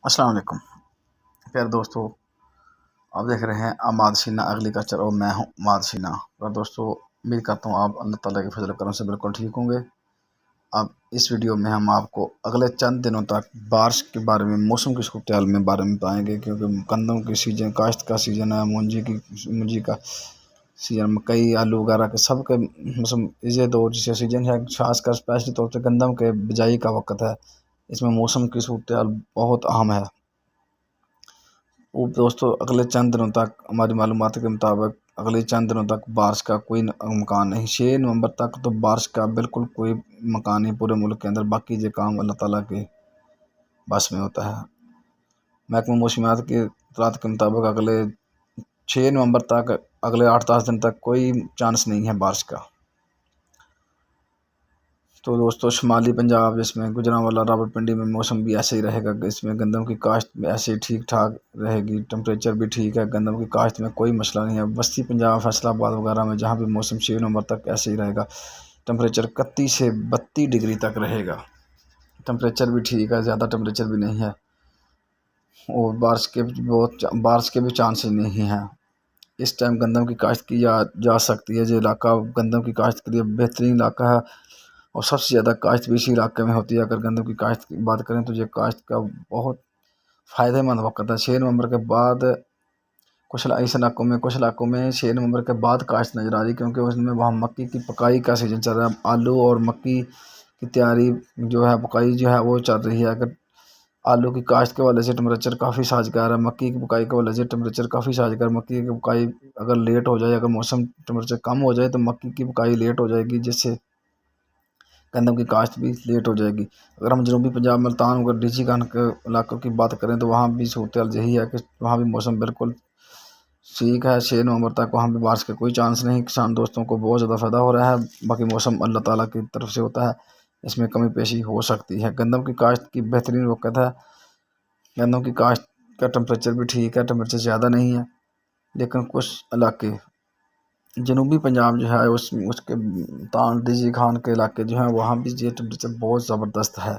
السلام علیکم پیارے دوستو، آپ دیکھ رہے ہیں اماد سینا ایگریکلچر اور میں ہوں اماد سینا۔ اور دوستو، امید کرتا ہوں آپ اللہ تعالیٰ کے فضل و کرم سے بالکل ٹھیک ہوں گے۔ اب اس ویڈیو میں ہم آپ کو اگلے چند دنوں تک بارش کے بارے میں، موسم کی صورتحال میں بارے میں بتائیں گے، کیونکہ گندم کی سیزن، کاشت کا سیزن ہے، مونجی کا سیزن، مکئی، آلو وغیرہ کے سب کے موسم یہ دور جسے سیزن ہے، خاص کر اسپیشلی طور پہ گندم کے بجائی کا وقت ہے۔ اس میں موسم کی صورتحال بہت اہم ہے۔ دوستو، اگلے چند دنوں تک ہماری معلومات کے مطابق اگلے چند دنوں تک بارش کا کوئی امکان نہیں۔ 6 نومبر تک تو بارش کا بالکل کوئی مکان نہیں پورے ملک کے اندر۔ باقی یہ کام اللہ تعالیٰ کے بس میں ہوتا ہے۔ محکمہ موسمیات کے اطلاعات کے مطابق اگلے 6 نومبر تک، اگلے 8-10 دن تک کوئی چانس نہیں ہے بارش کا۔ تو دوستو، شمالی پنجاب جس میں گوجرانوالا، راولپنڈی میں موسم بھی ایسے ہی رہے گا۔ اس میں گندم کی کاشت بھی ایسے ہی ٹھیک ٹھاک رہے گی، ٹمپریچر بھی ٹھیک ہے، گندم کی کاشت میں کوئی مسئلہ نہیں ہے۔ وسطی پنجاب، فیصل آباد وغیرہ میں جہاں بھی موسم 6 نومبر تک ایسے ہی رہے گا، ٹمپریچر 31 سے 32 ڈگری تک رہے گا۔ ٹمپریچر بھی ٹھیک ہے، زیادہ ٹمپریچر بھی نہیں ہے، اور بارش کے بھی چانسز نہیں ہیں۔ اس ٹائم گندم کی کاشت کی جا سکتی ہے۔ یہ علاقہ گندم کی کاشت کے لیے بہترین علاقہ ہے، اور سب سے زیادہ کاشت بھی اسی علاقے میں ہوتی ہے۔ اگر گندم کی کاشت کی بات کریں تو یہ کاشت کا بہت فائدہ مند وقت ہے۔ 6 نومبر کے بعد کچھ علاقوں میں 6 نومبر کے بعد کاشت نظر آ رہی، کیونکہ اس میں وہاں مکئی کی پکائی کا سیزن چل رہا ہے۔ آلو اور مکئی کی تیاری جو ہے، پکائی جو ہے وہ چل رہی ہے۔ اگر آلو کی کاشت کے حوالے سے ٹمپریچر کافی سازگار ہے، مکئی کی پکائی کے حوالے سے ٹمپریچر کافی سازگار۔ مکئی کی پکائی اگر لیٹ ہو جائے، اگر موسم ٹمپریچر کم ہو جائے تو مکئی کی پکائی لیٹ ہو جائے گی، جس سے گندم کی کاشت بھی لیٹ ہو جائے گی۔ اگر ہم جنوبی پنجاب، ملتان اور ڈی سی خان کے علاقوں کی بات کریں تو وہاں بھی صورتحال یہی ہے کہ وہاں بھی موسم بالکل ٹھیک ہے۔ 6 نومبر تک وہاں بھی بارش کا کوئی چانس نہیں۔ کسان دوستوں کو بہت زیادہ فائدہ ہو رہا ہے۔ باقی موسم اللہ تعالیٰ کی طرف سے ہوتا ہے، اس میں کمی پیشی ہو سکتی ہے۔ گندم کی کاشت کی بہترین وقت ہے۔ گندم کی کاشت کا ٹمپریچر بھی ٹھیک ہے، ٹمپریچر زیادہ نہیں ہے، لیکن کچھ علاقے جنوبی پنجاب جو ہے اس کے ڈی سی خان کے علاقے جو ہیں، وہاں بھی یہ ٹمپریچر بہت زبردست ہے۔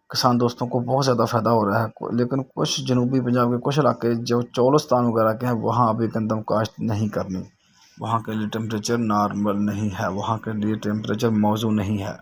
کسان دوستوں کو بہت زیادہ فائدہ ہو رہا ہے، لیکن کچھ جنوبی پنجاب کے کچھ علاقے جو چولستان وغیرہ کے ہیں، وہاں ابھی گندم کاشت نہیں کرنی۔ وہاں کے لیے ٹمپریچر نارمل نہیں ہے، وہاں کے لیے ٹمپریچر موزوں نہیں ہے۔